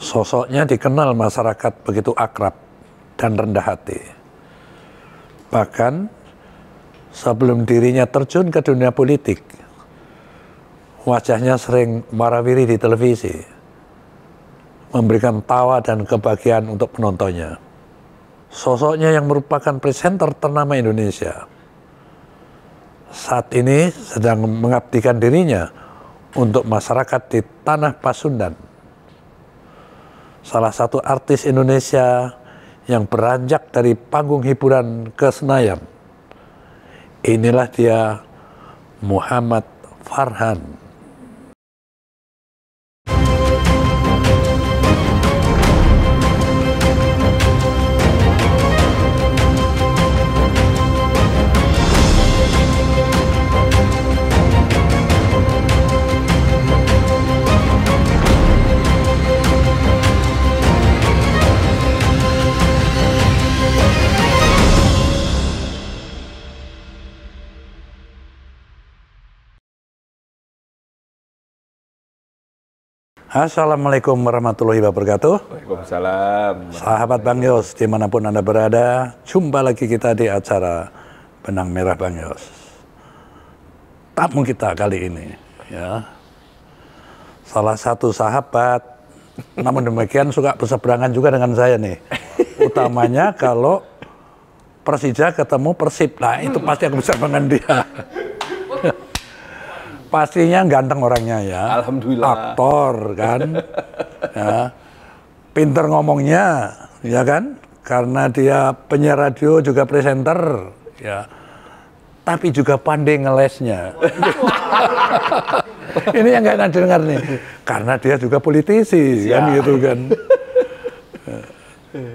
Sosoknya dikenal masyarakat begitu akrab dan rendah hati. Bahkan sebelum dirinya terjun ke dunia politik, wajahnya sering warawiri di televisi, memberikan tawa dan kebahagiaan untuk penontonnya. Sosoknya yang merupakan presenter ternama Indonesia, saat ini sedang mengabdikan dirinya untuk masyarakat di tanah Pasundan. Salah satu artis Indonesia yang beranjak dari panggung hiburan ke Senayan. Inilah dia, Muhammad Farhan. Assalamualaikum warahmatullahi wabarakatuh. Waalaikumsalam. Sahabat Bang Yos, dimanapun Anda berada, jumpa lagi kita di acara Benang Merah Bang Yos. Tamu kita kali ini, ya, salah satu sahabat, namun demikian suka berseberangan juga dengan saya nih. Utamanya kalau Persija ketemu Persib, nah itu pasti aku bisa dengan dia. Pastinya ganteng orangnya ya. Alhamdulillah. Aktor kan. Ya. Pinter ngomongnya, ya kan? Karena dia penyiar radio juga presenter, ya. Tapi juga pandai ngelesnya. Ini yang nggak enak dengar nih. Karena dia juga politisi, kan gitu kan.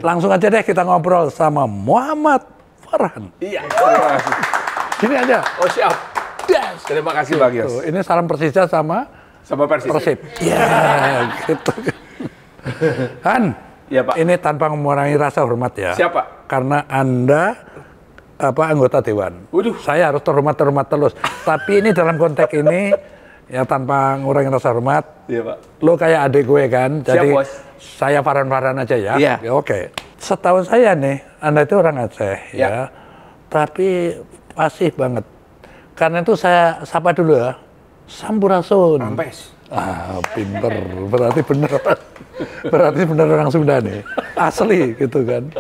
Langsung aja deh kita ngobrol sama Muhammad Farhan. Iya, terima kasih. Gini aja. Oh siap. Yes. Terima kasih Bang Yos. Ini salam Persija sama Persib. Ya, gitu. Han, ya, Pak. Ini tanpa mengurangi rasa hormat ya. Siapa? Karena Anda anggota dewan. Waduh. Saya harus terhormat terus. Tapi ini dalam konteks ini ya tanpa mengurangi rasa hormat. Iya, Pak. Lo kayak adik gue kan. Jadi siap, Bos. saya Farhan aja ya. Iya. Ya, oke. Setahu saya nih, Anda itu orang Aceh ya. Tapi fasih banget. Karena itu saya sapa dulu ya, Sampurasun. Ampes. Pinter, berarti bener orang Sunda nih, asli gitu kan.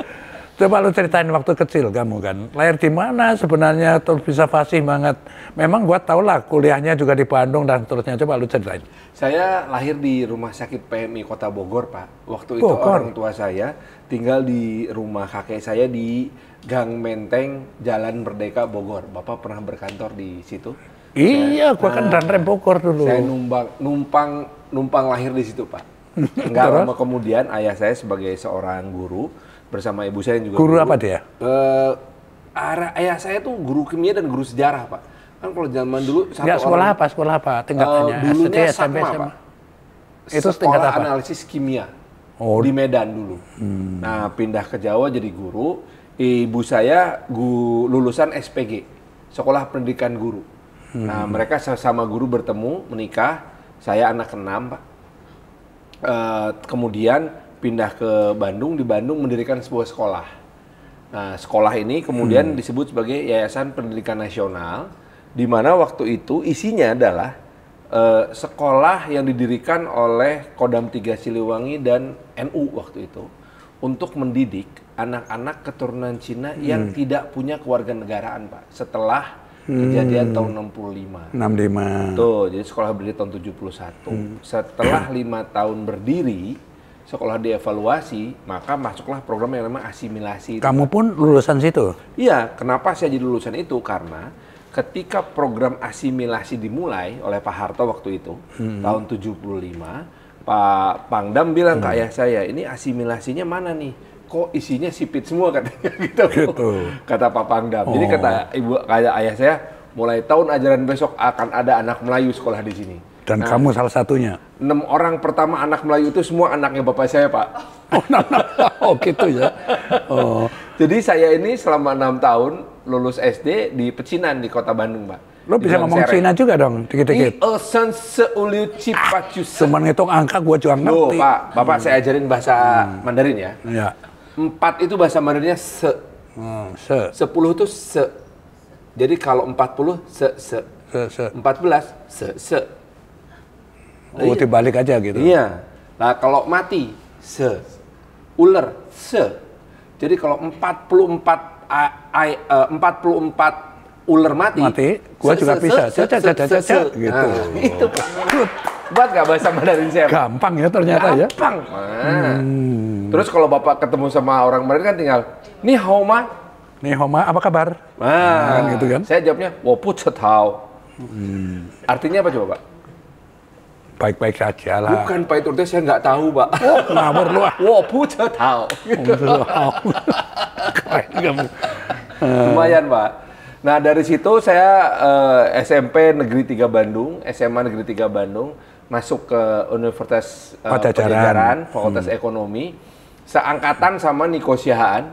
Coba lu ceritain waktu kecil kamu kan, lahir di mana sebenarnya terus bisa fasih banget. Memang gua tau lah kuliahnya juga di Bandung dan seterusnya, coba lu ceritain. Saya lahir di Rumah Sakit PMI Kota Bogor, Pak. Waktu itu Bogor. orang tua saya tinggal di rumah kakek saya di Gang Menteng, Jalan Merdeka, Bogor. Bapak pernah berkantor di situ? Iya, gua kan danrem Bogor dulu. Saya numpang lahir di situ, Pak. Enggak lama kemudian ayah saya sebagai seorang guru bersama ibu saya yang juga Guru apa dia? Ayah saya tuh guru kimia dan guru sejarah, Pak. Kan kalau zaman dulu Nggak, sekolah apa tingkatannya? dulunya SD, SMP, SAKMA, SMA. Pak. Itu tingkat Sekolah apa? analisis kimia Oh. di Medan dulu. Nah, pindah ke Jawa jadi guru. Ibu saya lulusan SPG, Sekolah Pendidikan Guru. Nah, mereka sama guru bertemu, menikah. Saya anak ke-6, Pak. Kemudian pindah ke Bandung, di Bandung mendirikan sebuah sekolah. Nah, sekolah ini kemudian disebut sebagai Yayasan Pendidikan Nasional, di mana waktu itu isinya adalah sekolah yang didirikan oleh Kodam 3 Siliwangi dan NU waktu itu untuk mendidik anak-anak keturunan Cina yang tidak punya kewarganegaraan, Pak, setelah kejadian tahun 65. 65. Tuh, jadi sekolah berdiri tahun 71. Setelah 5 tahun berdiri, sekolah dievaluasi, maka masuklah program yang namanya asimilasi. Kamu pun lulusan situ? Iya, kenapa saya jadi lulusan itu? Karena ketika program asimilasi dimulai oleh Pak Harto waktu itu, tahun 75, Pak Pangdam bilang ke ayah saya, ini asimilasinya mana nih? Kok isinya sipit semua katanya gitu. Kata Pak Pangdam. Jadi kata ayah saya, mulai tahun ajaran besok akan ada anak Melayu sekolah di sini. Dan kamu salah satunya? 6 orang pertama anak Melayu itu semua anaknya bapak saya, Pak. Oh gitu ya. Oh. Jadi saya ini selama 6 tahun lulus SD di Pecinan di Kota Bandung, Pak. Lo bisa ngomong sereng. Cina juga dong, dikit-dikit. Iesan seuliu cipacu se. Cuman ngitung angka gue juga Loh, ngerti. Pak, Bapak saya ajarin bahasa Mandarin ya. Ya. 4 itu bahasa Mandarinnya se. 10 itu se. Jadi kalau 40 se. 14 se. Oh, dibalik aja gitu. Iya. Nah, kalau mati se. Ular se. Jadi kalau 44 ular mati, gua juga bisa. Gitu. Nah, itu Pak. Buat nggak bahasa Mandarin saya? Gampang ya ternyata ya. Gampang. Terus kalau Bapak ketemu sama orang Mandarin kan tinggal, "Ni hao ma?" Nih Homa, apa kabar? Nah, gitu kan? Saya jawabnya, "Wo bu ce tao." Artinya apa coba, Pak? Baik-baik saja lah. Bukan Pak, itu artinya saya nggak tahu, Pak. Oh, ngawur lu ah. Wo bu ce tao. Keren kamu. Lumayan, Pak. Nah, dari situ saya SMP Negeri 3 Bandung, SMA Negeri 3 Bandung, masuk ke Universitas Pajajaran, Fakultas Ekonomi, seangkatan sama Niko Siahaan,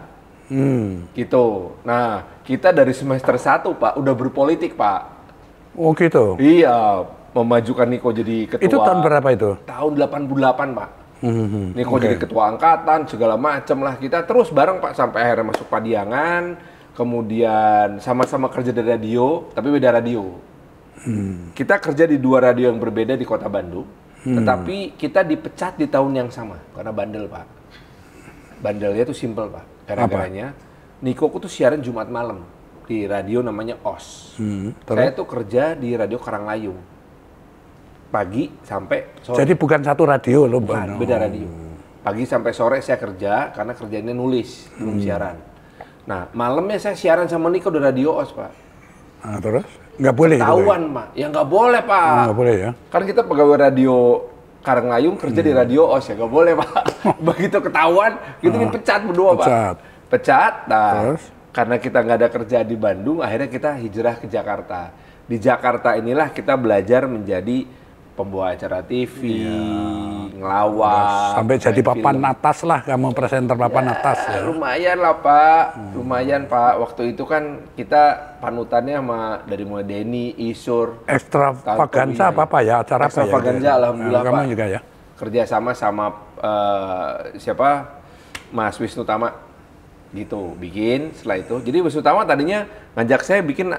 gitu. Nah, kita dari semester 1, Pak, udah berpolitik, Pak. Oh gitu? Iya, memajukan Niko jadi ketua. Itu tahun berapa itu? Tahun 88, Pak. Niko jadi ketua angkatan, segala macam lah. Kita terus bareng, Pak, sampai akhirnya masuk Padiangan. Kemudian sama-sama kerja di radio, tapi beda radio. Kita kerja di 2 radio yang berbeda di kota Bandung, tetapi kita dipecat di tahun yang sama karena bandel, Pak. Bandelnya tuh simple, Pak. Gara-garanya Niko tuh siaran Jumat malam di radio namanya OS. Saya tuh kerja di radio Karanglayung pagi sampai sore. Jadi bukan satu radio loh, Bukan, beda radio. Pagi sampai sore saya kerja karena kerjanya nulis, belum siaran. Nah, malamnya saya siaran sama Niko di radio OS, Pak. Nah, terus? Nggak boleh? Ketahuan, Pak. Ya nggak boleh, Pak. Nggak boleh ya? Kan kita pegawai radio Karanglayung kerja di radio OS, ya nggak boleh, Pak. Begitu ketahuan, kita dipecat berdua, Pak. Pecat. Nah, terus? Karena kita nggak ada kerja di Bandung, akhirnya kita hijrah ke Jakarta. Di Jakarta inilah kita belajar menjadi pembawa acara TV, ngelawak. Sampai jadi papan atas lah, kamu presenter papan atas ya. Lumayan lah, Pak. Lumayan, Pak. Waktu itu kan kita panutannya sama dari mulai Denny, Isur. Extravaganza apa ya? Acara apa ya? Extravaganza, alhamdulillah, Pak. Pak. Juga ya? Kerjasama sama siapa? Mas Wisnu Tama. Gitu, bikin setelah itu. Jadi Wisnu Tama tadinya ngajak saya bikin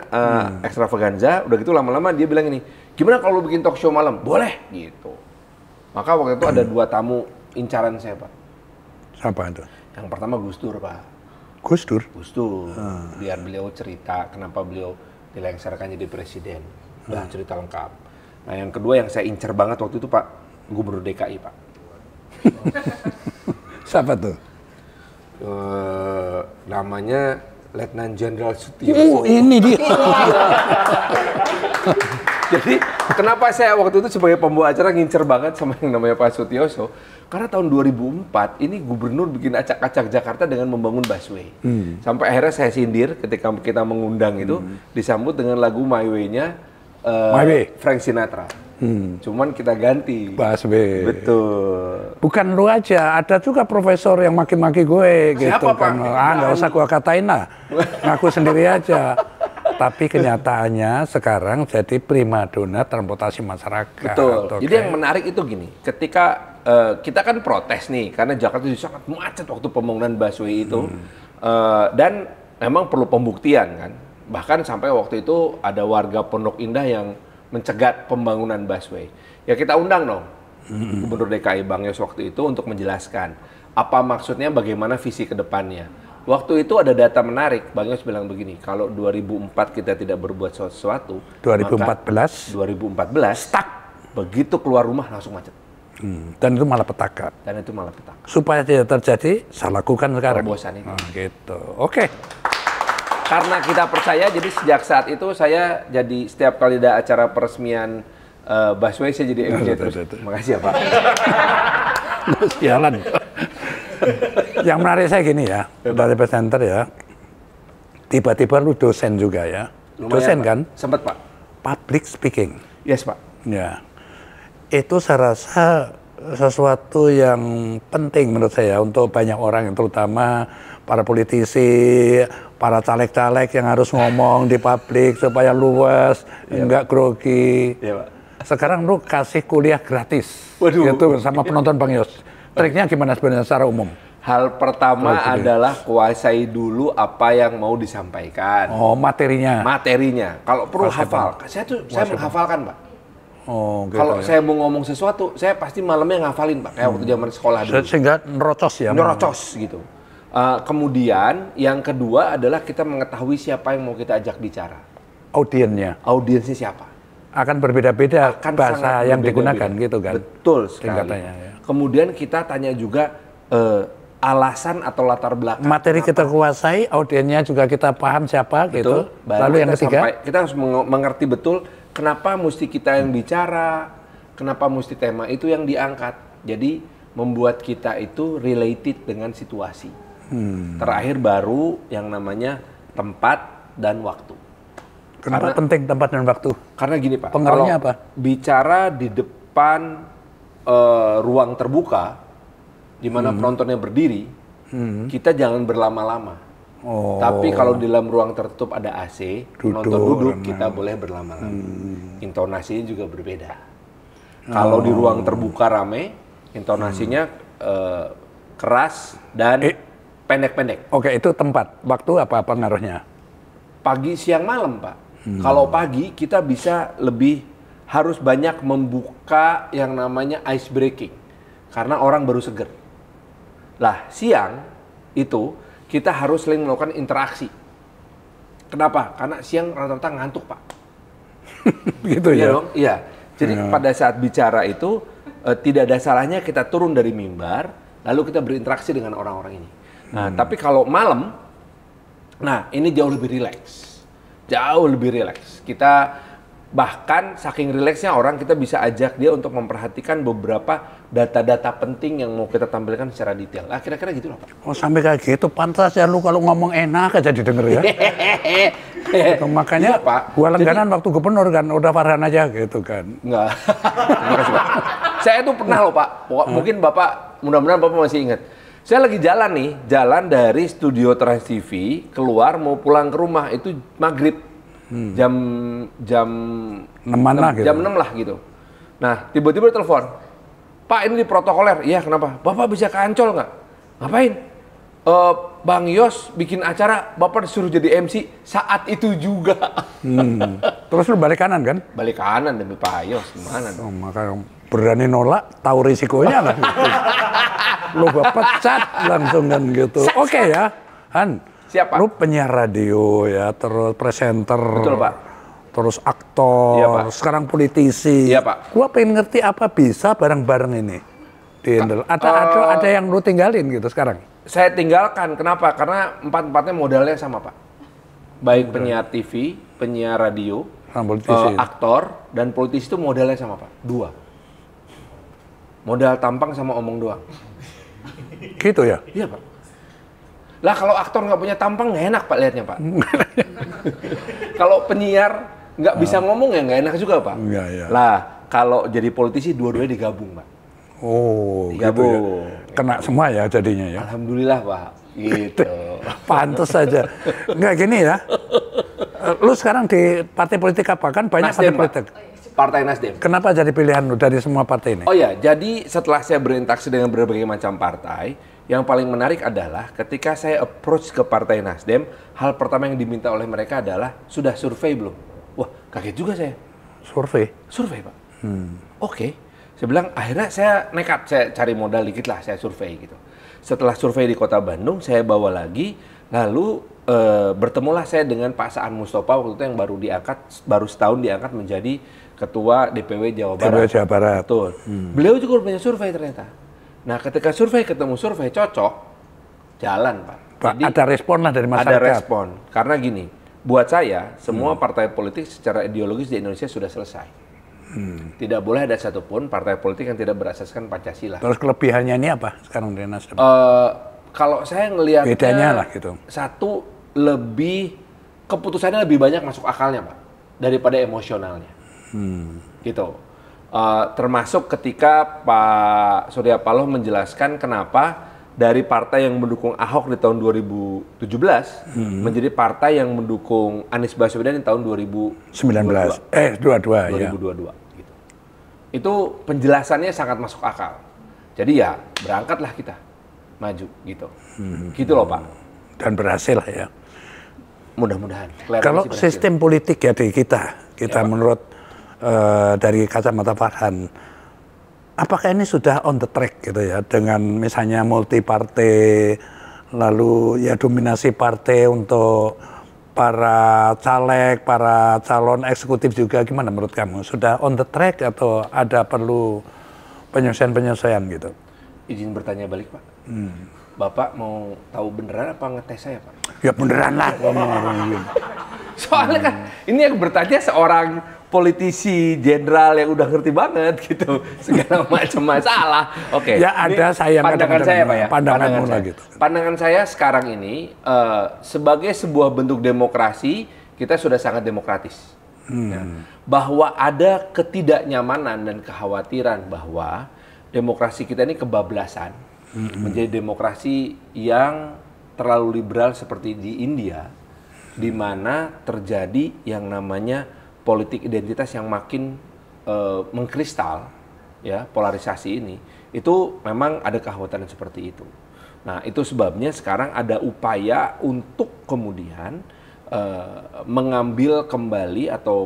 Extravaganza. Udah gitu lama-lama dia bilang ini, gimana kalau lu bikin talk show malam? Boleh, gitu. Maka waktu itu ada 2 tamu incaran saya, Pak. Siapa itu? Yang pertama Gus Dur, Pak. Gus Dur? Gus Dur. Biar beliau cerita kenapa beliau dilengsarkan jadi presiden. Udah cerita lengkap. Nah, yang kedua yang saya incer banget waktu itu, Pak, Gubernur DKI, Pak. Siapa tuh? Namanya Letnan Jenderal Sutioso. Oh, ini dia. Jadi kenapa saya waktu itu sebagai pembawa acara ngincer banget sama yang namanya Pak Sutioso? Karena tahun 2004 ini gubernur bikin acak-acak Jakarta dengan membangun busway. Sampai akhirnya saya sindir ketika kita mengundang itu disambut dengan lagu My Way-nya Frank Sinatra. Cuman kita ganti. Busway. Betul. Bukan lu aja, ada juga profesor yang maki-maki gue gitu. Siapa, kan. Pak? Nggak usah gue katain lah. Ngaku sendiri aja. Tapi kenyataannya sekarang jadi primadona transportasi masyarakat. Betul. Jadi yang menarik itu gini, ketika kita kan protes nih, karena Jakarta itu sangat macet waktu pembangunan busway itu, dan memang perlu pembuktian kan. Bahkan sampai waktu itu ada warga Pondok Indah yang mencegat pembangunan busway. Ya kita undang dong Gubernur DKI Bang Yos waktu itu untuk menjelaskan apa maksudnya, bagaimana visi ke depannya. Waktu itu ada data menarik, Bang Yos bilang begini, kalau 2004 kita tidak berbuat sesuatu, 2014 stuck, begitu keluar rumah langsung macet. Dan itu malah petaka. Dan itu malah petaka. Supaya tidak terjadi, saya lakukan sekarang. Terobosan itu. Gitu. Oke. Karena kita percaya, jadi sejak saat itu saya jadi setiap kali ada acara peresmian busway, saya jadi MJ terus. Makasih ya, Pak. Jalan. Yang menarik saya gini ya, dari presenter ya, tiba-tiba lu dosen juga ya. Lumayan, dosen Pak. kan? Sempet, Pak. Public speaking. Yes, Pak. Ya. Itu saya rasa sesuatu yang penting menurut saya untuk banyak orang, terutama para politisi, para caleg-caleg yang harus ngomong di publik supaya luas, enggak grogi. Iya, Pak. Sekarang lu kasih kuliah gratis, Waduh. gitu sama penonton Bang Yos. Triknya gimana sebenarnya secara umum? Hal pertama adalah kuasai dulu apa yang mau disampaikan. Oh, materinya. Materinya. Kalau perlu hafal. Saya menghafalkan, Pak. Oh, gitu. Kalau saya mau ngomong sesuatu, saya pasti malamnya ngafalin, Pak. Kayak waktu zaman sekolah dulu. Sehingga nerocos ya. Nerocos gitu. Kemudian yang kedua adalah kita mengetahui siapa yang mau kita ajak bicara. Audiennya Audiensnya siapa? akan berbeda-beda bahasa sangat yang berbeda-beda. digunakan gitu kan. Betul sekali. Tingkatannya, ya. Kemudian kita tanya juga alasan atau latar belakang. Materi kita kuasai, audiennya juga kita paham siapa gitu. Baru Lalu yang ketiga, kita harus mengerti betul kenapa mesti kita yang bicara, kenapa mesti tema itu yang diangkat. Jadi membuat kita itu related dengan situasi. Terakhir baru yang namanya tempat dan waktu. kenapa penting tempat dan waktu? Karena gini Pak, Pengaruhnya kalau apa? bicara di depan ruang terbuka, di mana penontonnya berdiri, kita jangan berlama-lama. Oh, Tapi kalau di dalam ruang tertutup ada AC, penonton duduk, Duduk, kita boleh berlama-lama. Intonasinya juga berbeda. Kalau di ruang terbuka rame, intonasinya keras dan pendek-pendek. Oke, itu tempat. Waktu apa pengaruhnya? Pagi, siang, malam, Pak. Kalau pagi kita bisa harus banyak membuka yang namanya ice breaking. Karena orang baru seger. Lah, siang itu kita harus sering melakukan interaksi. Kenapa? Karena siang rata-rata ngantuk, Pak. Gitu Iya ya. dong? Iya. Jadi pada saat bicara itu tidak ada salahnya kita turun dari mimbar, lalu kita berinteraksi dengan orang-orang ini. Nah, tapi kalau malam, nah ini jauh lebih rileks. Jauh lebih rileks. Kita bahkan saking rileksnya orang, kita bisa ajak dia untuk memperhatikan beberapa data-data penting yang mau kita tampilkan secara detail. Nah, kira-kira gitu lah, Pak. Oh, sampai kayak gitu. Pantas ya lu kalau ngomong enak aja didengar ya. Gitu, makanya Iya, Pak. gua langganan waktu gubernur kan, udah Farhan aja gitu kan. Enggak. Terima kasih, Pak. Saya tuh pernah loh, Pak. Mungkin Bapak, mudah-mudahan Bapak masih ingat. Saya lagi jalan dari studio Trans TV, keluar mau pulang ke rumah, itu maghrib. Jam 6-an lah gitu. Jam 6 lah gitu. Nah, tiba-tiba telepon. Pak, ini di protokoler. Iya, kenapa? Bapak bisa ke Ancol nggak? Ngapain? Bang Yos bikin acara, Bapak disuruh jadi MC saat itu juga. Terus lu balik kanan kan? Balik kanan demi Pak Yos, gimana dong? Oh, maka berani nolak, tahu risikonya lah gitu. Lu gua pecat langsung kan gitu. Oke ya, Han. Siapa? Lu penyiar radio ya, terus presenter. Betul, Pak. Terus aktor, Iya, Pak. sekarang politisi. Iya, Pak. Gua pengen ngerti apa bisa bareng-bareng ini. Ada yang lu tinggalin gitu sekarang? Saya tinggalkan, kenapa? Karena empat-empatnya modalnya sama, Pak. Baik penyiar TV, penyiar radio, Sama politisi. aktor, dan politisi itu modalnya sama, Pak. 2. Modal tampang sama omong doang. Gitu ya? Iya, Pak. Lah kalau aktor nggak punya tampang, nggak enak, Pak, lihatnya, Pak. Kalau penyiar nggak bisa ngomong ya nggak enak juga, Pak. Enggak, ya. Lah, kalau jadi politisi, dua-duanya digabung, Pak. Oh, gitu ya. Digabung. Kena semua ya jadinya ya? Alhamdulillah, Pak. Gitu. Pantes saja. Enggak gini ya. Lu sekarang di partai politik apa? Kan banyak Nasdem, partai politik. Pak. Partai Nasdem. Kenapa jadi pilihan lu dari semua partai ini? Oh ya, jadi setelah saya berinteraksi dengan berbagai macam partai, yang paling menarik adalah ketika saya approach ke Partai Nasdem, hal pertama yang diminta oleh mereka adalah, sudah survei belum? Wah, kaget juga saya. Survei. Survei, Pak. Oke. Saya bilang, akhirnya saya nekat, saya cari modal dikit lah, saya survei gitu. Setelah survei di Kota Bandung, saya bawa lagi, lalu bertemulah saya dengan Pak Saan Mustafa waktu itu yang baru setahun diangkat menjadi Ketua DPW Jawa Barat. DPW Jawa Barat. Betul. Beliau juga punya survei ternyata. Nah, ketika ketemu survei cocok, jalan, Pak. Pak, ada respon lah dari masyarakat. Ada respon. Karena gini, buat saya, semua partai politik secara ideologis di Indonesia sudah selesai. Tidak boleh ada satupun partai politik yang tidak berasaskan Pancasila. Terus kelebihannya ini apa sekarang dari Nasdem? Kalau saya ngelihatnya, Bedanya lah gitu. Satu, keputusannya lebih banyak masuk akalnya, Pak, daripada emosionalnya. Gitu. Termasuk ketika Pak Surya Paloh menjelaskan kenapa dari partai yang mendukung Ahok di tahun 2017 menjadi partai yang mendukung Anies Baswedan di tahun 22 ya. 2022 gitu. Itu penjelasannya sangat masuk akal. Jadi ya berangkatlah kita maju gitu. Gitu loh Pak. Dan berhasil ya. Mudah-mudahan. Kalau sistem politik ya di kita ya, menurut dari kacamata Farhan, apakah ini sudah on the track gitu ya, dengan misalnya multi partai, lalu ya dominasi partai untuk para caleg, para calon eksekutif juga, gimana menurut kamu? Sudah on the track atau ada perlu penyesuaian-penyesuaian gitu? Izin bertanya balik Pak. Bapak mau tahu beneran apa ngetes saya Pak? Ya beneran lah. Soalnya kan ini yang bertanya seorang politisi jenderal yang udah ngerti banget gitu, segala macam masalah. Oke. Ya ada saya pandangan saya Pak ya. Pandanganmu lah gitu. Pandangan saya sekarang ini sebagai sebuah bentuk demokrasi kita sudah sangat demokratis. Ya. Bahwa ada ketidaknyamanan dan kekhawatiran bahwa demokrasi kita ini kebablasan menjadi demokrasi yang terlalu liberal seperti di India, di mana terjadi yang namanya politik identitas yang makin mengkristal, ya, polarisasi ini, itu memang ada kekhawatiran seperti itu. Nah, itu sebabnya sekarang ada upaya untuk kemudian mengambil kembali atau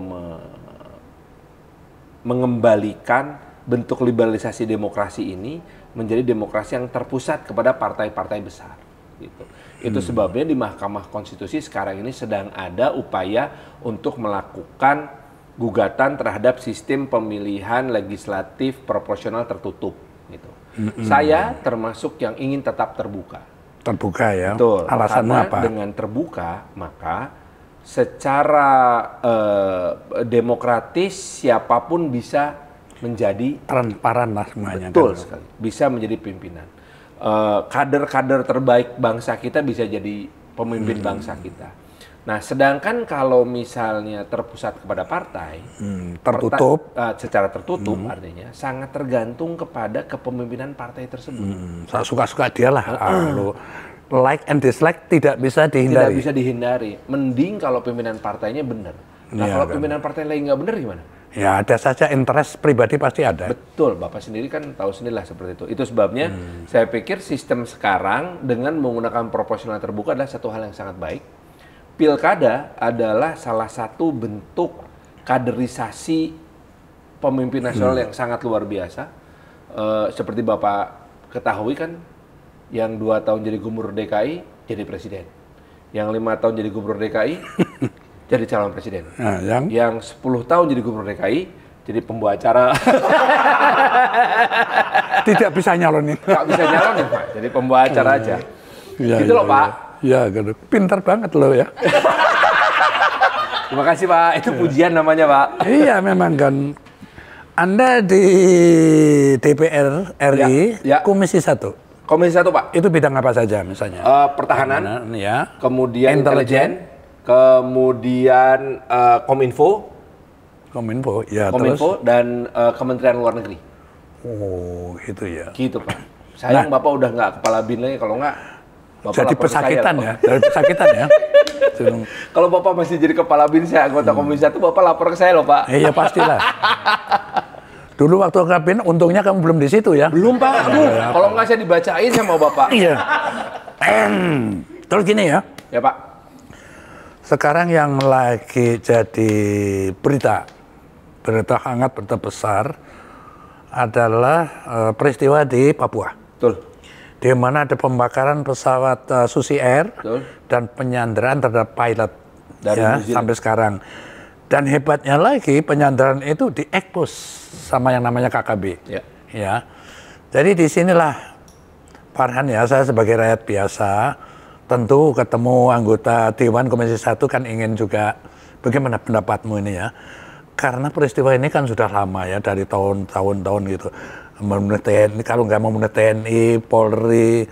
mengembalikan bentuk liberalisasi demokrasi ini menjadi demokrasi yang terpusat kepada partai-partai besar. Gitu. Itu sebabnya di Mahkamah Konstitusi sekarang ini sedang ada upaya untuk melakukan gugatan terhadap sistem pemilihan legislatif proporsional tertutup. Gitu. Saya termasuk yang ingin tetap terbuka. Terbuka ya? Betul. Alasannya Karena apa? dengan terbuka, maka secara demokratis siapapun bisa menjadi transparan lah semuanya. Betul sekali. Bisa menjadi pimpinan. Kader-kader terbaik bangsa kita bisa jadi pemimpin bangsa kita. Nah, sedangkan kalau misalnya terpusat kepada partai, tertutup, secara tertutup artinya sangat tergantung kepada kepemimpinan partai tersebut. Suka-suka dia lah. Like and dislike tidak bisa dihindari. Tidak bisa dihindari. Mending kalau pimpinan partainya benar. Nah, ya, kalau pimpinan partai lain nggak benar gimana? Ya ada saja interest pribadi pasti ada. Betul, Bapak sendiri kan tahu sendirilah seperti itu. Itu sebabnya saya pikir sistem sekarang dengan menggunakan proporsional terbuka adalah satu hal yang sangat baik. Pilkada adalah salah satu bentuk kaderisasi pemimpin nasional yang sangat luar biasa. Seperti Bapak ketahui kan, yang 2 tahun jadi gubernur DKI jadi presiden, yang 5 tahun jadi gubernur DKI jadi calon presiden. Nah, yang 10 tahun jadi gubernur DKI, jadi pembawa acara. Tidak bisa nyalonin. Nggak bisa nyalonin, Pak. Jadi pembawa acara aja. Ya, gitu loh, Pak. Ya, gitu. Pintar banget loh ya. Terima kasih, Pak. Itu pujian namanya, Pak. Iya, memang kan. Anda di DPR RI, Komisi 1. Komisi 1, Pak. Itu bidang apa saja misalnya? Pertahanan, ya. Kemudian intelijen. Kemudian Kominfo, ya, Kominfo terus? Dan Kementerian Luar Negeri. Oh, gitu ya. Gitu Pak. Sayang Bapak udah nggak kepala bin lagi, kalau nggak Bapak jadi pesakitan ya, dari pesakitan ya. Kalau Bapak masih jadi kepala bin, saya anggota Komisi 1, Bapak lapor ke saya loh Pak. Iya pastilah. Dulu waktu kabin, untungnya kamu belum di situ ya. Belum Pak. Aduh, kalau nggak saya dibacain sama Bapak. Iya. Terus gini ya. Ya Pak. Sekarang yang lagi jadi berita hangat, berita besar adalah peristiwa di Papua. Betul. Di mana ada pembakaran pesawat Susi Air. Betul. Dan penyanderaan terhadap pilot ya, sampai sekarang. Dan hebatnya lagi penyanderaan itu diekspos sama yang namanya KKB. Ya. Jadi disinilah Farhan ya, saya sebagai rakyat biasa tentu ketemu anggota Dewan Komisi 1 kan ingin juga bagaimana pendapatmu ini ya. Karena peristiwa ini kan sudah lama ya, dari tahun-tahun gitu. Memenuhi TNI, kalau nggak mau memenuhi TNI, Polri,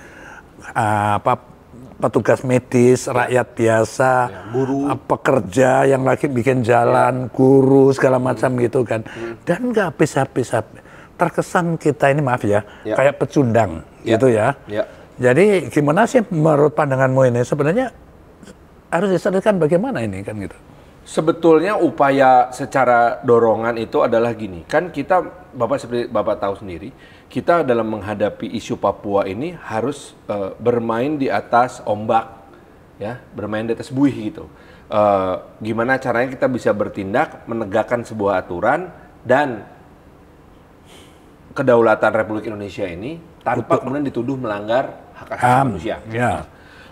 petugas medis, rakyat biasa, guru, pekerja yang lagi bikin jalan, guru segala macam gitu kan. Dan nggak habis-habis. Terkesan kita ini maaf ya, kayak pecundang gitu ya. Jadi gimana sih menurut pandanganmu ini sebenarnya harus diselesaikan bagaimana ini kan gitu? Sebetulnya upaya secara dorongan itu adalah gini, kan kita, Bapak seperti Bapak tahu sendiri, kita dalam menghadapi isu Papua ini harus bermain di atas ombak, ya, bermain di atas buih gitu. Gimana caranya kita bisa bertindak, menegakkan sebuah aturan dan kedaulatan Republik Indonesia ini tanpa kemudian dituduh melanggar hak asasi manusia. Ya.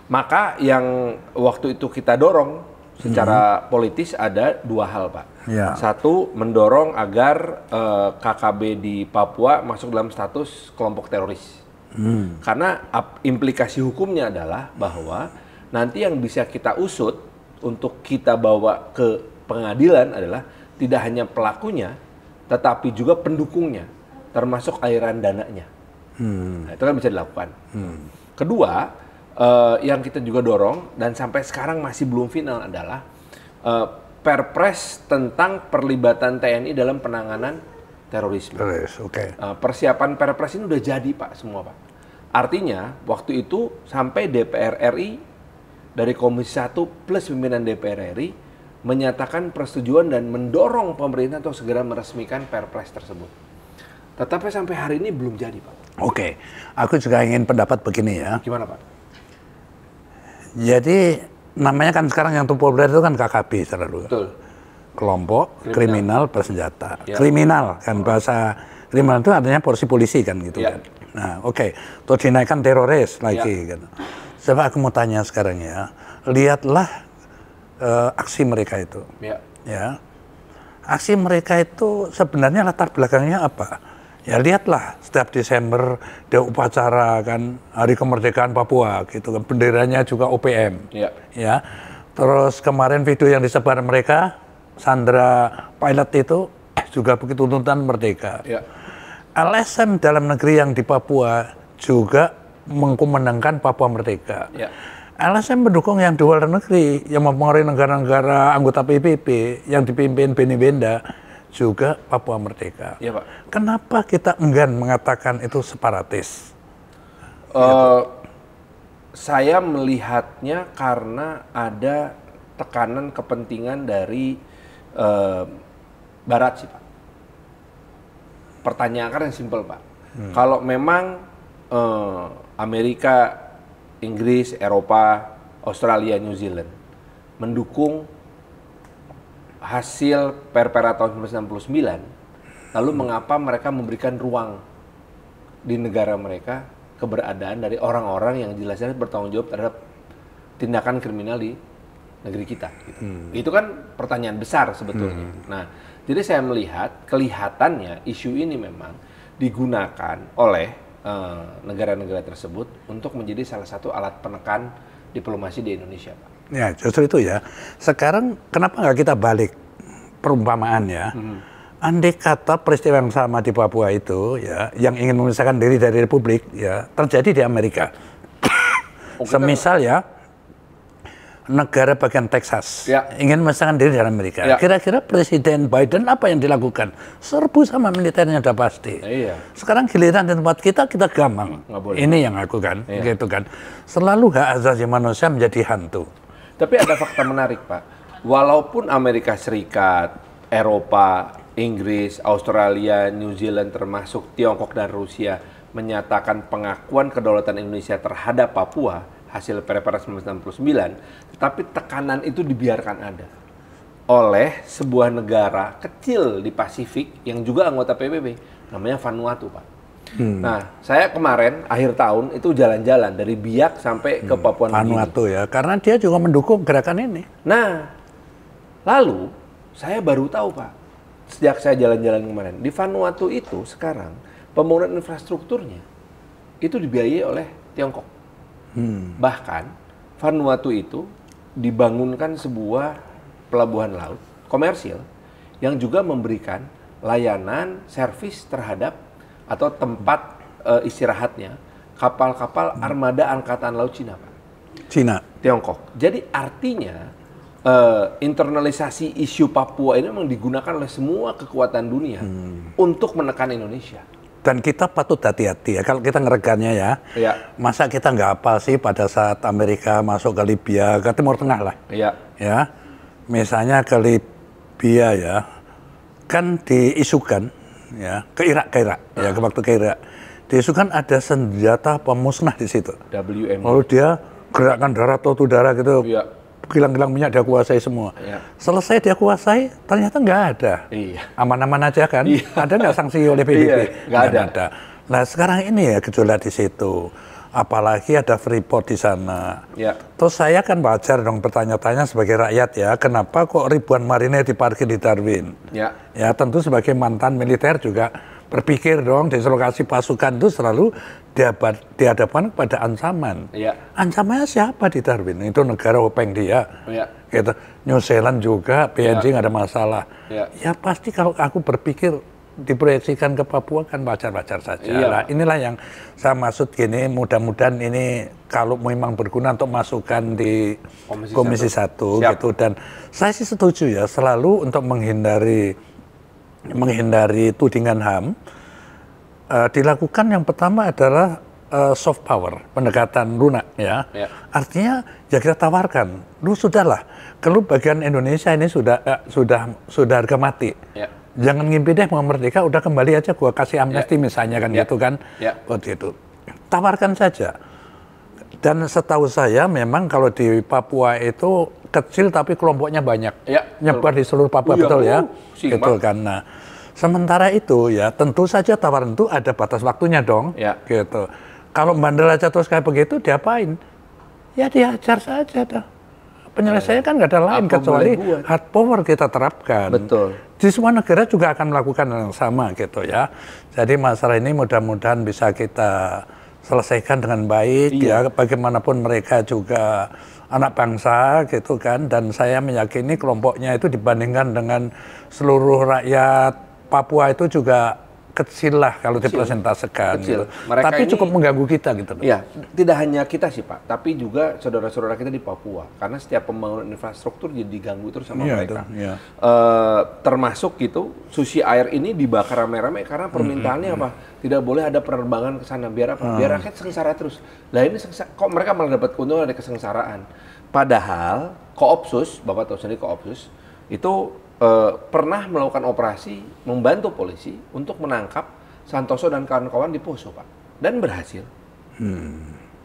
Maka yang waktu itu kita dorong secara politis ada dua hal, Pak. Ya. Satu, mendorong agar KKB di Papua masuk dalam status kelompok teroris. Karena implikasi hukumnya adalah bahwa nanti yang bisa kita usut untuk kita bawa ke pengadilan adalah tidak hanya pelakunya, tetapi juga pendukungnya, termasuk aliran dananya. Nah, itu kan bisa dilakukan. Kedua, yang kita juga dorong dan sampai sekarang masih belum final adalah Perpres tentang perlibatan TNI dalam penanganan terorisme. Persiapan Perpres ini udah jadi, Pak, semua, Pak. Artinya waktu itu sampai DPR RI dari Komisi 1 plus pimpinan DPR RI menyatakan persetujuan dan mendorong pemerintah untuk segera meresmikan Perpres tersebut. Tetapi sampai hari ini belum jadi, Pak. Oke, aku juga ingin pendapat begini ya. Gimana, Pak? Jadi namanya kan sekarang yang populer itu kan KKB selalu. Betul. Kelompok kriminal bersenjata. Ya. Kriminal kan bahasa kriminal itu artinya polisi kan gitu Ya. kan. Nah, oke. Terus dinaikkan teroris lagi kan. Coba aku mau tanya sekarang ya. Lihatlah aksi mereka itu. Ya. Ya. Aksi mereka itu sebenarnya latar belakangnya apa? Ya lihatlah setiap Desember ada upacara kan Hari Kemerdekaan Papua gitu kan, benderanya juga OPM. Ya. Terus kemarin video yang disebar mereka Sandra pilot itu juga begitu tuntutan merdeka. Ya. LSM dalam negeri yang di Papua juga mengkumandangkan Papua merdeka. Ya. LSM mendukung yang di luar negeri yang mempengaruhi negara-negara anggota PBB yang dipimpin Benny Benda juga Papua merdeka. Ya, Pak. Kenapa kita enggan mengatakan itu separatis? Saya melihatnya karena ada tekanan kepentingan dari Barat sih, Pak. Pertanyaan kan yang simpel, Pak. Kalau memang Amerika, Inggris, Eropa, Australia, New Zealand mendukung hasil Perpera tahun 1969, lalu mengapa mereka memberikan ruang di negara mereka keberadaan dari orang-orang yang jelas-jelas bertanggung jawab terhadap tindakan kriminal di negeri kita? Gitu. Itu kan pertanyaan besar sebetulnya. Nah, jadi saya melihat kelihatannya isu ini memang digunakan oleh negara-negara tersebut untuk menjadi salah satu alat penekan diplomasi di Indonesia, Pak. Ya, justru itu ya. Sekarang kenapa nggak kita balik perumpamaan ya? Andai kata peristiwa yang sama di Papua itu ya, yang ingin memisahkan diri dari Republik ya, terjadi di Amerika. Semisal ya, negara bagian Texas ingin memisahkan diri dari Amerika. Kira-kira Presiden Biden apa yang dilakukan? Serbu sama militernya udah pasti. Sekarang giliran di tempat kita gampang. Ini yang aku kan, gitu kan. Selalu hak asasi manusia menjadi hantu. Tapi ada fakta menarik, Pak. Walaupun Amerika Serikat, Eropa, Inggris, Australia, New Zealand, termasuk Tiongkok dan Rusia menyatakan pengakuan kedaulatan Indonesia terhadap Papua hasil Perpres 1969, tetapi tekanan itu dibiarkan ada oleh sebuah negara kecil di Pasifik yang juga anggota PBB, namanya Vanuatu, Pak. Nah, saya kemarin akhir tahun itu jalan-jalan dari Biak sampai ke Papua Nugini. Vanuatu ya, karena dia juga mendukung gerakan ini. Nah, lalu saya baru tahu, Pak, sejak saya jalan-jalan kemarin, di Vanuatu itu sekarang pembangunan infrastrukturnya itu dibiayai oleh Tiongkok. Bahkan Vanuatu itu dibangunkan sebuah pelabuhan laut komersil yang juga memberikan layanan servis terhadap atau tempat istirahatnya kapal-kapal armada angkatan laut Cina, Pak. Tiongkok. Jadi artinya internalisasi isu Papua ini memang digunakan oleh semua kekuatan dunia untuk menekan Indonesia. Dan kita patut hati-hati ya, kalau kita ngeregannya ya. Iya. Masa kita nggak hafal sih pada saat Amerika masuk ke Libya, ke Timur Tengah lah. Iya. Ya, misalnya ke Libya ya, kan diisukan ya ke Irak ya ke waktu ke Irak, diisukan ada senjata pemusnah di situ. WM. Lalu dia gerakkan darat atau udara gitu. Iya. Kilang-kilang minyak dia kuasai semua. Iya. Selesai dia kuasai, ternyata nggak ada. Iya. Aman-aman aja kan? Iya. Ada nggak sanksi oleh PBB? Iya, nggak ada. Nah sekarang ini ya gejolak di situ. Apalagi ada Freeport di sana. Ya. Terus saya kan wajar dong bertanya-tanya sebagai rakyat ya, kenapa kok ribuan marinir diparkir di Darwin? Ya. Ya tentu sebagai mantan militer juga berpikir dong dislokasi pasukan itu selalu dihadapkan pada ancaman. Ya. Ancamannya siapa di Darwin? Itu negara openg dia. Ya. Gitu. New Zealand juga, PNG nggak ada masalah. Ya. Ya pasti kalau aku berpikir diproyeksikan ke Papua kan wajar-wajar saja. Iya. Nah, inilah yang saya maksud gini, mudah-mudahan ini kalau memang berguna untuk masukan di Komisi 1 gitu. Dan saya sih setuju ya, selalu untuk menghindari tudingan HAM, dilakukan yang pertama adalah soft power, pendekatan lunak ya. Artinya ya kita tawarkan, lu sudahlah, kalau bagian Indonesia ini sudah harga mati. Ya. Jangan ngimpi deh mau merdeka, udah kembali aja gua kasih amnesti misalnya kan gitu kan. Waktu itu. Tawarkan saja. Dan setahu saya memang kalau di Papua itu kecil tapi kelompoknya banyak. Nyebar di seluruh Papua betul ya. Gitu kan. Nah, sementara itu ya tentu saja tawaran itu ada batas waktunya dong. Gitu. Kalau bandel aja terus kayak begitu diapain? Ya diajar saja dah. Penyelesaiannya kan nggak ada lain kecuali hard power kita terapkan. Betul. Di semua negara juga akan melakukan hal yang sama gitu ya. Jadi masalah ini mudah-mudahan bisa kita selesaikan dengan baik ya. Bagaimanapun mereka juga anak bangsa gitu kan. Dan saya meyakini kelompoknya itu dibandingkan dengan seluruh rakyat Papua itu juga kecil lah kalau dipresentasikan. Gitu. Tapi cukup mengganggu kita gitu. Iya, tidak hanya kita sih Pak, tapi juga saudara-saudara kita di Papua. Karena setiap pembangunan infrastruktur jadi diganggu terus sama mereka. Termasuk gitu, sushi air ini dibakar rame-rame karena permintaannya apa? Tidak boleh ada penerbangan ke sana, biar apa? Biar rakyat sengsara terus. Lah ini kok mereka malah dapat keuntungan dari kesengsaraan. Padahal Koopsus, Bapak tahu sendiri Koopsus, itu pernah melakukan operasi membantu polisi untuk menangkap Santoso dan kawan-kawan di Poso, Pak. Dan berhasil.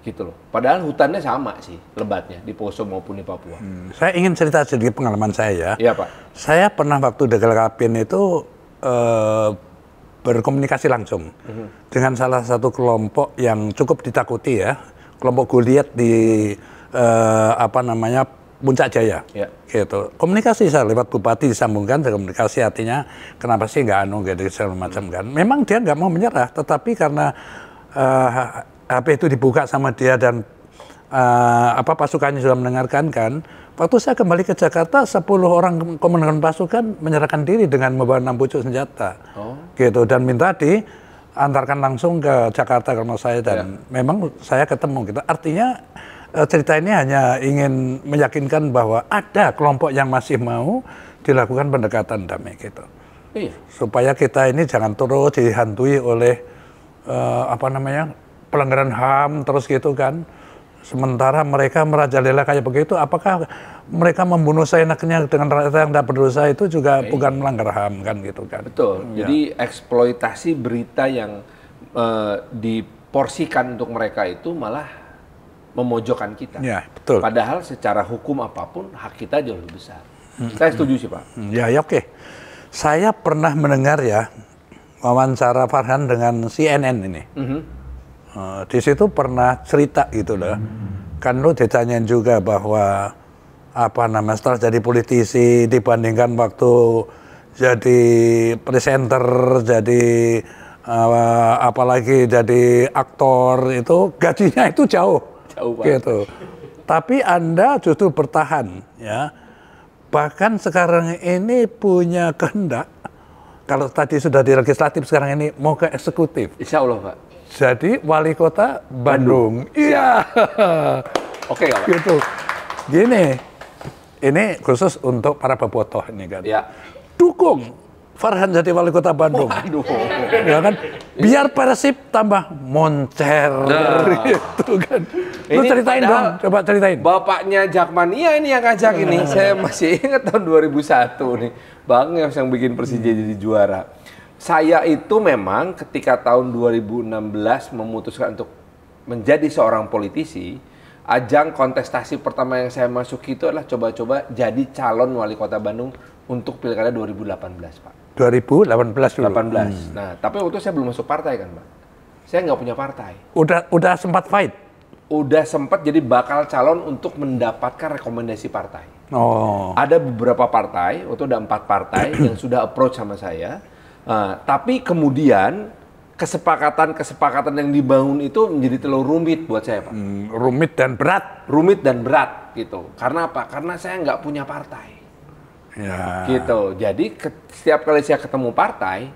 Gitu loh. Padahal hutannya sama sih lebatnya di Poso maupun di Papua. Saya ingin cerita sedikit pengalaman saya ya. Iya, Pak. Saya pernah waktu di Kapin itu berkomunikasi langsung dengan salah satu kelompok yang cukup ditakuti ya. Kelompok Goliat di Puncak Jaya, gitu. Komunikasi saya lewat bupati disambungkan, komunikasi artinya kenapa sih nggak gitu segala macam kan. Memang dia nggak mau menyerah, tetapi karena HP itu dibuka sama dia dan pasukannya sudah mendengarkan kan. Waktu saya kembali ke Jakarta, 10 orang komandan pasukan menyerahkan diri dengan membawa 6 pucuk senjata, gitu. Dan minta diantarkan langsung ke Jakarta ke rumah saya dan memang saya ketemu gitu. Artinya cerita ini hanya ingin meyakinkan bahwa ada kelompok yang masih mau dilakukan pendekatan damai gitu. Supaya kita ini jangan terus dihantui oleh pelanggaran HAM terus gitu kan. Sementara mereka merajalela kayak begitu, apakah mereka membunuh seenaknya dengan rakyat yang tidak berdosa itu juga bukan melanggar HAM kan gitu kan. Betul. Jadi eksploitasi berita yang diporsikan untuk mereka itu malah memojokkan kita. Ya, betul. Padahal secara hukum apapun hak kita jauh lebih besar. Saya setuju sih Pak. Ya oke. Saya pernah mendengar ya wawancara Farhan dengan CNN ini. Di situ pernah cerita gitu loh. Kan lo ditanyain juga bahwa setelah jadi politisi dibandingkan waktu jadi presenter, jadi apalagi jadi aktor itu gajinya itu jauh gitu. Tapi Anda justru bertahan ya. Bahkan sekarang ini punya kehendak, kalau tadi sudah di legislatif, sekarang ini mau ke eksekutif. Insya Allah Pak. Jadi wali kota Bandung. Iya. Oke Pak. Gitu. Gini, ini khusus untuk para bobotoh ini kan. Ya. Dukung Farhan jadi wali kota Bandung. Aduh. Ya kan? Biar Persib tambah moncer. Gitu kan. Lu Ini ceritain dong, coba ceritain. Bapaknya Jakmania ini yang ngajak ini. Saya masih ingat tahun 2001 nih. Bang yang bikin Persija jadi juara. Saya itu memang ketika tahun 2016 memutuskan untuk menjadi seorang politisi, ajang kontestasi pertama yang saya masuki itu adalah coba-coba jadi calon wali kota Bandung untuk Pilkada 2018, Pak. 2018 dulu. 18. Nah, tapi waktu itu saya belum masuk partai kan, Pak. Saya nggak punya partai. Udah sempat fight. Udah sempat jadi bakal calon untuk mendapatkan rekomendasi partai. Oh. Ada beberapa partai, waktu ada 4 partai yang sudah approach sama saya. Tapi kemudian kesepakatan yang dibangun itu menjadi terlalu rumit buat saya, Pak. Rumit dan berat. Rumit dan berat gitu. Karena apa? Karena saya nggak punya partai. Ya. Gitu. Jadi setiap kali saya ketemu partai,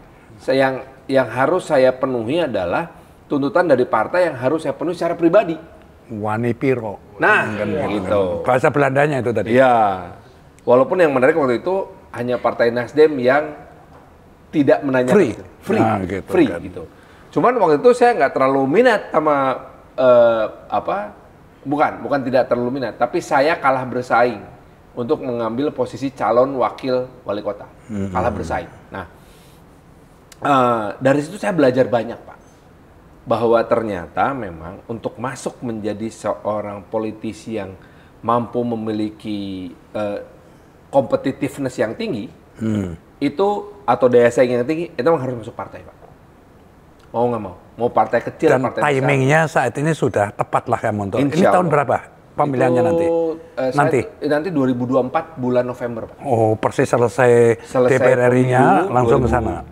yang harus saya penuhi adalah tuntutan dari partai yang harus saya penuhi secara pribadi. Wani piro. Nah, gitu. Bahasa Belandanya itu tadi. Iya. Walaupun yang menarik waktu itu hanya Partai Nasdem yang tidak menanyakan free. Nah, gitu, free kan. gitu. Cuman waktu itu saya nggak terlalu minat sama bukan tidak terlalu minat, tapi saya kalah bersaing untuk mengambil posisi calon wakil wali kota. Kalah bersaing. Nah, dari situ saya belajar banyak, Pak. Bahwa ternyata memang untuk masuk menjadi seorang politisi yang mampu memiliki competitiveness yang tinggi, itu atau daya saing yang tinggi, itu memang harus masuk partai, Pak. Mau nggak mau partai kecil, Dan partai besar. timingnya saat ini sudah tepat lah kamu untuk. Ini Insya tahun Allah. berapa pemilihannya nanti? Nanti 2024 bulan November, Pak. Oh, persis selesai DPR RI-nya pemilu, langsung ke sana.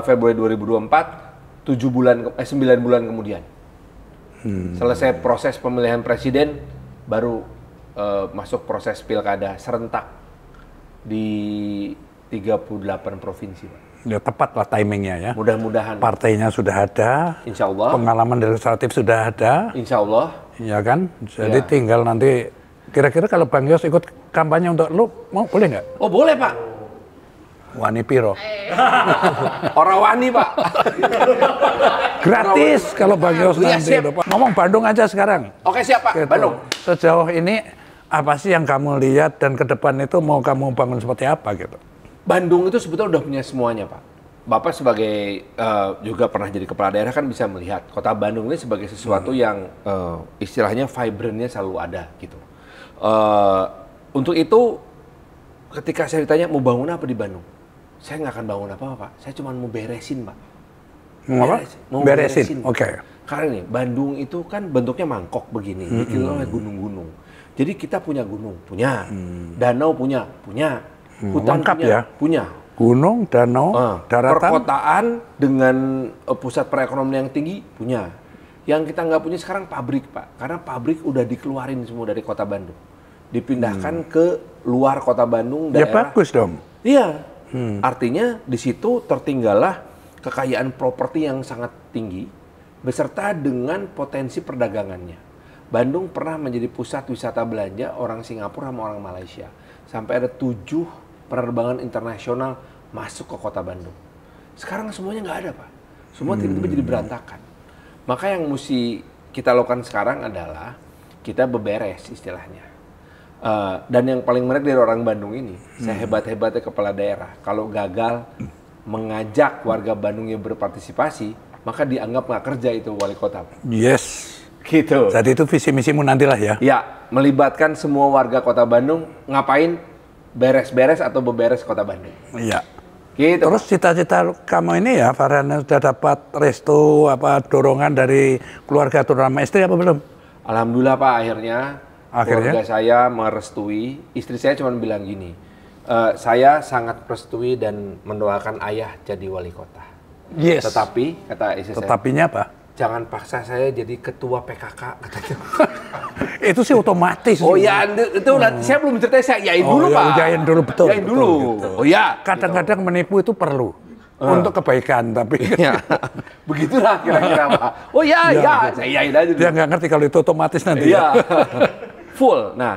Februari 2024, 9 bulan kemudian. Selesai proses pemilihan presiden, baru masuk proses pilkada serentak di 38 provinsi, Pak. Ya tepat lah timingnya ya. Mudah-mudahan. Partainya sudah ada. Insya Allah. Pengalaman legislatif sudah ada. Insya Allah. Ya kan? Jadi Ya. tinggal nanti, kira-kira kalau Bang Yos ikut kampanye untuk lu, mau boleh nggak? Oh boleh, Pak. Wani piro. Orang wani, Pak. Gratis kalau Bang Yos Iya, nanti. siap. Ngomong Bandung aja sekarang. Oke, siap, Pak. Gitu. Bandung. Sejauh ini apa sih yang kamu lihat dan ke depan itu mau kamu bangun seperti apa gitu? Bandung itu sebetulnya udah punya semuanya, Pak. Bapak sebagai juga pernah jadi kepala daerah kan bisa melihat kota Bandung ini sebagai sesuatu yang istilahnya vibrantnya selalu ada gitu. Untuk itu ketika saya ditanya mau bangun apa di Bandung, saya nggak akan bangun apa-apa, Pak. Saya cuma mau beresin, Pak. Mau apa? Mau Beresin. Oke. Karena nih Bandung itu kan bentuknya mangkok begini, dikelilingi oleh gunung-gunung. Jadi kita punya gunung, punya. Danau punya. Hutan lengkap punya, ya. punya. Gunung, danau, daratan. Perkotaan dengan pusat perekonomian yang tinggi punya. Yang kita nggak punya sekarang pabrik, Pak. Karena pabrik udah dikeluarin semua dari kota Bandung. Dipindahkan ke luar kota Bandung, Ya daerah. bagus dong. Iya. Artinya di situ tertinggallah kekayaan properti yang sangat tinggi beserta dengan potensi perdagangannya. Bandung pernah menjadi pusat wisata belanja orang Singapura sama orang Malaysia. Sampai ada 7 penerbangan internasional masuk ke kota Bandung. Sekarang semuanya nggak ada, Pak. Semua tiba-tiba jadi berantakan. Maka yang mesti kita lakukan sekarang adalah kita beberes istilahnya. Dan yang paling menarik dari orang Bandung ini, saya hebat-hebatnya kepala daerah. Kalau gagal mengajak warga Bandung yang berpartisipasi, maka dianggap nggak kerja itu wali kota, Pak. Yes. Gitu. Jadi itu visi misimu nantilah ya. Ya, melibatkan semua warga kota Bandung ngapain beres-beres atau beberes kota Bandung. Iya. Gitu. Terus cita-cita kamu ini ya, Farhan, sudah dapat restu apa dorongan dari keluarga terutama istri apa belum? Alhamdulillah, Pak, akhirnya keluarga saya merestui. Istri saya cuma bilang gini, saya sangat merestui dan mendoakan ayah jadi wali kota. Yes. Tetapi, kata istri saya, Tetapinya apa? jangan paksa saya jadi ketua PKK, katanya. Itu sih otomatis. Oh ya, itu saya belum cerita, saya yain dulu, Pak. Yain dulu, betul. Yain dulu. Gitu. Oh ya. Kadang-kadang menipu itu perlu. Untuk kebaikan, tapi Ya. Begitulah kira-kira, Pak. Oh ya, saya yain aja dulu. dia nggak ngerti kalau itu otomatis nanti. Iya. Full. Nah,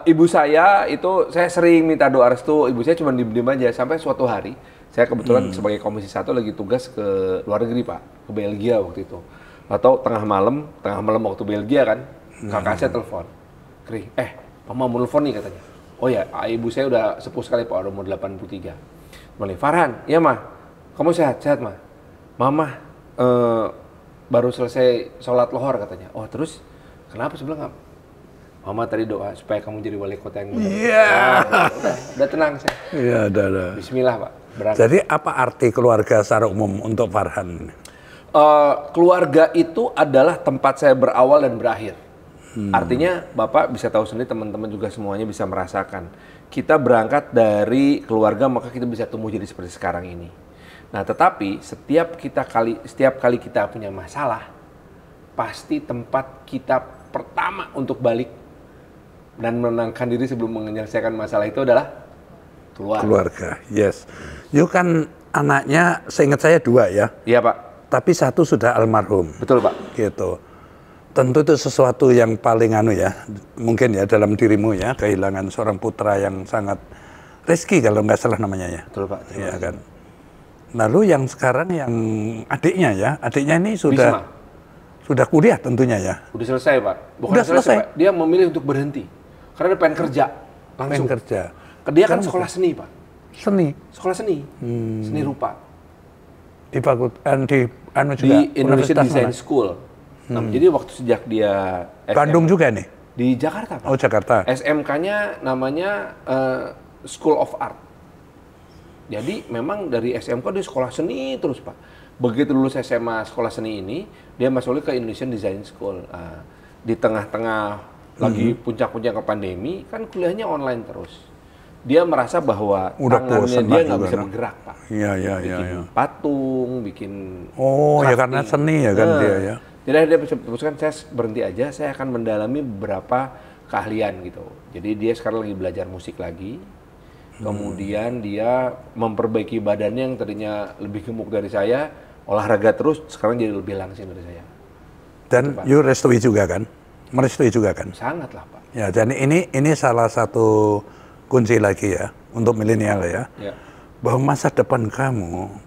ibu saya itu, saya sering minta doa restu, ibu saya cuma diem-diem aja. Sampai suatu hari, Saya kebetulan sebagai Komisi 1 lagi tugas ke luar negeri, Pak, ke Belgia waktu itu. Atau tengah malam waktu Belgia kan, kakak saya telepon. Kri, mama mau telepon nih katanya. Oh ya, ibu saya udah sepuh sekali, Pak, udah umur 83. Mali, Farhan, iya mah, kamu sehat mah. Mama baru selesai sholat lohor katanya. Oh terus, kenapa sebelah nggak? Mama tadi doa supaya kamu jadi wali kota yang benar. Iya. Udah tenang saya. Iya, udah. Bismillah, Pak. Berangkat. Jadi apa arti keluarga secara umum untuk Farhan? Keluarga itu adalah tempat saya berawal dan berakhir. Artinya Bapak bisa tahu sendiri, teman-teman juga semuanya bisa merasakan. Kita berangkat dari keluarga maka kita bisa tumbuh jadi seperti sekarang ini. Nah tetapi setiap kali kita punya masalah, pasti tempat kita pertama untuk balik dan menenangkan diri sebelum menyelesaikan masalah itu adalah keluarga. Yes. You kan anaknya, seingat saya 2 ya. Iya Pak. Tapi 1 sudah almarhum. Betul Pak. Gitu. Tentu itu sesuatu yang paling mungkin ya dalam dirimu ya, kehilangan seorang putra yang sangat Rizky kalau nggak salah namanya ya. Betul Pak. Iya kan. Lalu yang sekarang yang adiknya ini sudah kuliah tentunya ya. Udah selesai Pak. Bukan udah selesai. Pak. Dia memilih untuk berhenti karena dia pengen kerja langsung. Pengen kerja. Dia kan sekolah seni Pak. Sekolah seni. Seni rupa. Di fakultas di Indonesian Design School. Nah, jadi waktu sejak dia Bandung juga nih? Di Jakarta, Pak. Oh, Jakarta. SMK-nya namanya School of Art. Jadi memang dari SMK dia sekolah seni terus, Pak. Begitu lulus SMA sekolah seni ini, dia masuk ke Indonesian Design School. Di tengah-tengah lagi puncak-puncak pandemi, kan kuliahnya online terus. Dia merasa bahwa tangannya dia nggak bisa bergerak, Pak. Iya. Bikin patung, bikin crafting. Ya karena seni ya kan dia ya. Jadi dia putuskan, saya berhenti aja, saya akan mendalami beberapa keahlian gitu. Jadi dia sekarang lagi belajar musik lagi. Kemudian dia memperbaiki badannya yang tadinya lebih gemuk dari saya, olahraga terus, sekarang jadi lebih langsing dari saya. Dan you restui juga kan? Merestui juga kan? Sangat lah Pak. Ya, jadi ini salah satu kunci lagi ya untuk milenial ya. Bahwa masa depan kamu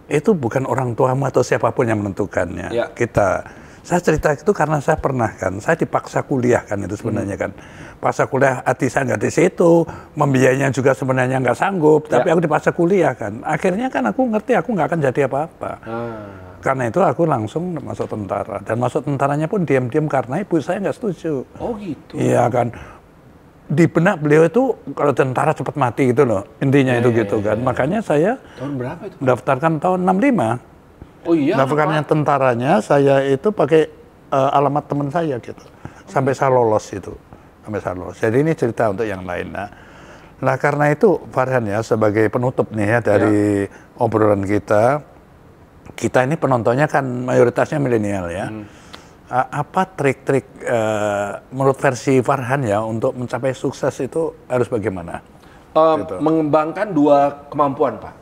itu bukan orang tuamu atau siapapun yang menentukannya. Saya cerita itu karena saya pernah kan, saya dipaksa kuliah kan itu sebenarnya kan. Paksa kuliah, hati saya nggak di situ, membiayainya juga sebenarnya nggak sanggup, tapi aku dipaksa kuliah kan. Akhirnya kan aku ngerti aku nggak akan jadi apa-apa. Karena itu aku langsung masuk tentara. Dan masuk tentaranya pun diam-diam karena ibu saya nggak setuju. Oh gitu? Iya kan. Di benak beliau itu kalau tentara cepat mati gitu loh. Intinya itu gitu kan. Makanya saya tahun berapa itu? Daftarkan tahun 65. Oh iya? Daftarkannya tentaranya saya itu pakai alamat teman saya gitu. Sampai saya lolos itu. Sampai saya lolos. Jadi ini cerita untuk yang lain. Nah karena itu Farhan ya sebagai penutup nih ya dari obrolan kita. Kita ini penontonnya kan mayoritasnya milenial ya. Apa trik-trik menurut versi Farhan ya untuk mencapai sukses itu harus bagaimana? Gitu. Mengembangkan 2 kemampuan Pak.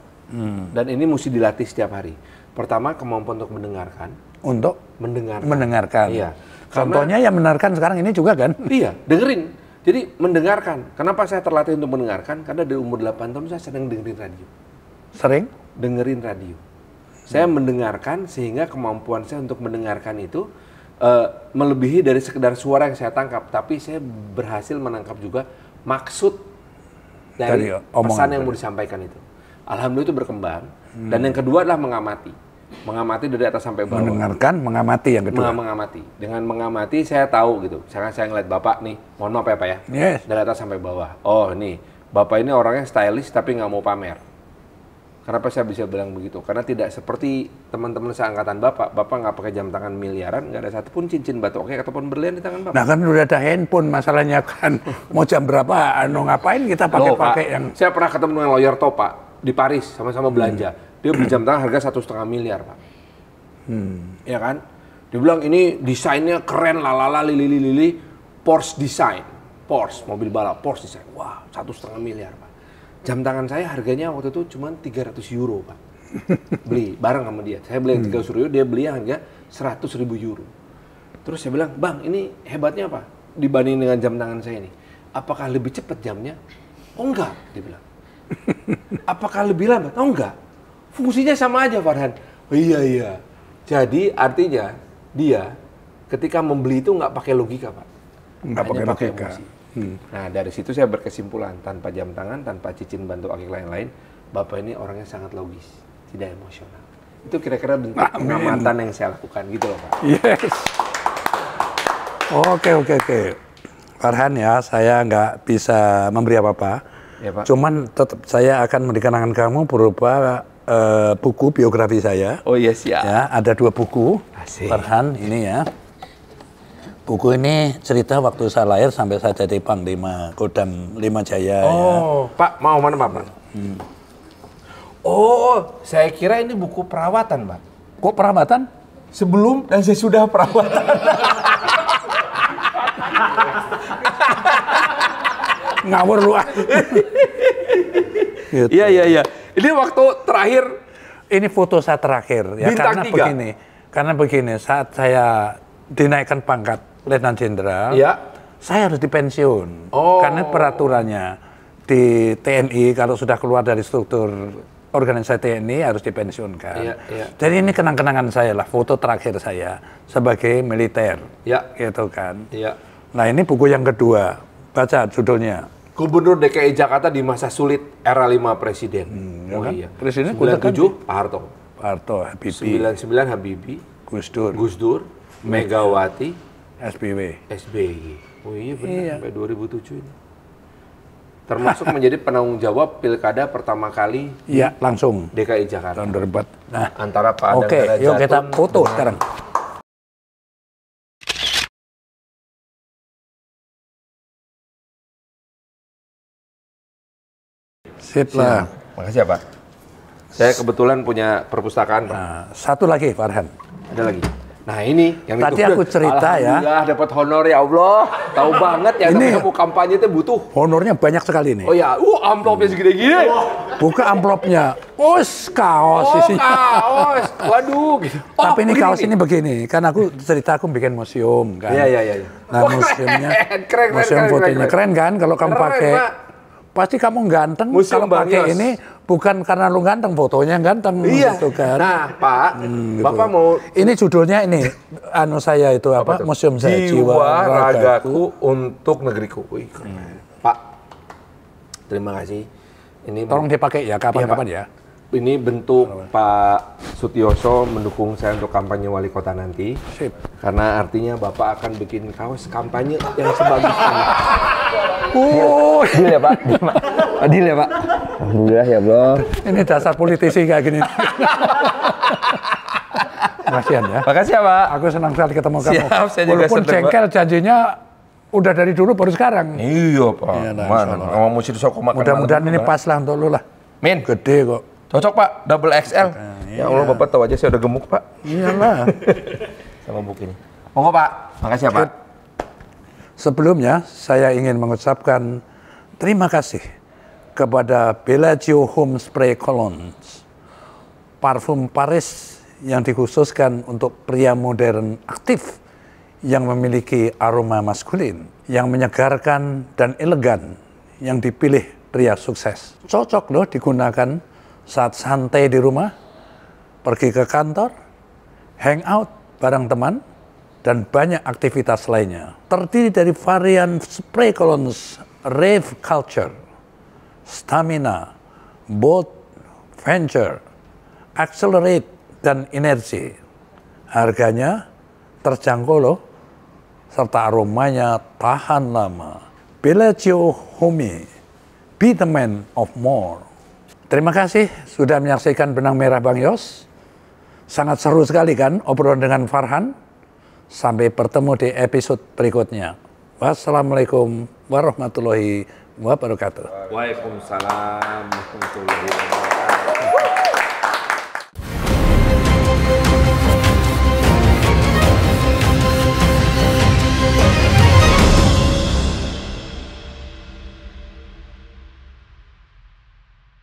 Dan ini mesti dilatih setiap hari. Pertama kemampuan untuk mendengarkan. Untuk? Mendengarkan. Iya. Contohnya yang mendengarkan sekarang ini juga kan? Iya, dengerin. Jadi mendengarkan. Kenapa saya terlatih untuk mendengarkan? Karena dari umur 8 tahun saya sering dengerin radio. Sering? Dengerin radio. Saya mendengarkan sehingga kemampuan saya untuk mendengarkan itu melebihi dari sekedar suara yang saya tangkap, tapi saya berhasil menangkap juga maksud dari pesan yang mau disampaikan itu. Alhamdulillah itu berkembang. Dan yang kedua adalah mengamati. Mengamati dari atas sampai bawah. Mendengarkan, mengamati yang kedua. Mengamati. Dengan mengamati saya tahu gitu. Misalkan saya ngeliat Bapak nih, mohon maaf ya Pak ya. Yes. Dari atas sampai bawah. Oh nih, Bapak ini orangnya stylish tapi nggak mau pamer. Kenapa saya bisa bilang begitu? Karena tidak seperti teman-teman seangkatan Bapak. Bapak nggak pakai jam tangan miliaran, nggak ada satupun cincin batu oke ataupun berlian di tangan Bapak. Nah kan udah ada handphone, masalahnya kan mau jam berapa, ngapain kita pakai yang... Saya pernah ketemu dengan lawyer top Pak, di Paris, sama-sama belanja. Dia beli jam tangan harga 1,5 miliar Pak. Ya kan? Dia bilang ini desainnya keren, lalala, lili, Porsche design. Porsche, mobil balap, Porsche design. Wah, 1,5 miliar Pak. Jam tangan saya harganya waktu itu cuma 300 euro Pak. Beli bareng sama dia. Saya beli yang 300 euro, dia beli yang harga 100.000 euro. Terus saya bilang, Bang ini hebatnya apa dibanding dengan jam tangan saya ini? Apakah lebih cepat jamnya? Oh enggak, dia bilang. Apakah lebih lambat? Oh enggak. Fungsinya sama aja Farhan. Oh, iya. Jadi artinya dia ketika membeli itu nggak pakai logika Pak. Nggak Hanya pakai logika. emosi. Nah dari situ saya berkesimpulan tanpa jam tangan, tanpa cicin bantu akik lain-lain, Bapak ini orangnya sangat logis, tidak emosional. Itu kira-kira bentuk pengamatan yang saya lakukan gitu loh Pak. Yes. Oke. Farhan ya, saya nggak bisa memberi apa-apa. Ya, Pak. Cuman tetap saya akan mendikenangkan kamu berupa buku biografi saya. Oh iya siap. Ya, ada 2 buku. Asik. Farhan ini ya. Buku ini cerita waktu saya lahir sampai saya jadi Panglima Kodam 5 Jaya. Oh, ya. Pak mau mana Pak? Oh, saya kira ini buku perawatan Pak. Kok perawatan? Sebelum dan sesudah perawatan. Ngawur lu. Gitu. Iya. Ini waktu terakhir. Ini foto saya terakhir ya, Bintang karena begini saat saya dinaikkan pangkat Letnan Jenderal, Ya. saya harus dipensiun. Oh. Karena peraturannya di TNI kalau sudah keluar dari struktur organisasi TNI harus dipensiunkan. Iya. Jadi ini kenang-kenangan saya lah, foto terakhir saya sebagai militer. Ya. Gitu kan. Iya. Nah ini buku yang kedua, baca judulnya. Gubernur DKI Jakarta di masa sulit era 5 presiden. Ya kan? Iya. Presiden 97 Pak Harto. Pak Harto, Habibie, 99 Habibie, Gus Dur, Megawati, SBY. SBY. Oh iya benar Iya. sampai 2007 ini. Termasuk menjadi penanggung jawab pilkada pertama kali Iya, langsung DKI Jakarta. tahun 2004. Nah, Antara Pak Adang oke, yuk kita foto sekarang. Sip lah. Makasih ya Pak. Saya kebetulan punya perpustakaan Pak. Nah, satu lagi Farhan. Ada lagi. Nah ini yang Tadi itu. aku cerita ya. Alhamdulillah dapat honor ya Allah. Tahu banget ya Ini- kamu kampanye itu butuh. Honornya banyak sekali nih. Oh ya, amplopnya segede gini. Buka amplopnya. Kaos Oh isinya. kaos. Waduh gitu. Oh, Tapi ini begini kaos nih. ini begini, kan aku cerita aku bikin museum kan. Iya. Nah Wah, museumnya, keren, museum fotonya keren kan kalau kamu Keren, pakai. Pak. Pasti kamu ganteng Museum kalau pakai Banyos. ini bukan karena lu ganteng, fotonya yang ganteng Iya. gitu kan. Nah Pak, Gitu. Bapak mau Ini judulnya ini saya itu apa? tuh? Museum saya Jiwa ragaku. Ragaku untuk Negeriku. Wih, keren. Pak, terima kasih. Ini Tolong dipakai ya kapan-kapan ya. Ini bentuk Pak Sutioso mendukung saya untuk kampanye wali kota nanti. Sip. Karena artinya Bapak akan bikin kaos kampanye yang sebagus ini. Deal ya Pak? Deal ya Pak? Alhamdulillah ya bro. Ini dasar politisi kayak gini. Kasihan ya. Makasih ya Pak. Aku senang sekali ketemu kamu. Siap, saya juga Walaupun senang, jengkel janjinya udah dari dulu baru sekarang. Iya Pak. Iya, nah, Mana? insyaallah. Sama musir soko makan. Mudah-mudahan malam ini juga. pas lah untuk lu lah. Min, Gede kok. cocok Pak. Double XL. Ya Allah Bapak tahu aja saya udah gemuk Pak. Iyalah. Sama buku ini. Monggo Pak. Makasih ya Pak. Sebelumnya saya ingin mengucapkan terima kasih kepada Bellagio Home Spray Cologne, parfum Paris yang dikhususkan untuk pria modern aktif yang memiliki aroma maskulin, yang menyegarkan dan elegan, yang dipilih pria sukses. Cocok loh digunakan saat santai di rumah, pergi ke kantor, hangout bareng teman, dan banyak aktivitas lainnya. Terdiri dari varian spray colognes, rave culture, stamina, bold, venture, accelerate, dan energi. Harganya terjangkau loh, serta aromanya tahan lama. Bellagio Home, be the man of more. Terima kasih sudah menyaksikan Benang Merah Bang Yos. Sangat seru sekali kan obrolan dengan Farhan. Sampai bertemu di episode berikutnya. Wassalamualaikum warahmatullahi wabarakatuh. Waalaikumsalam warahmatullahi wabarakatuh.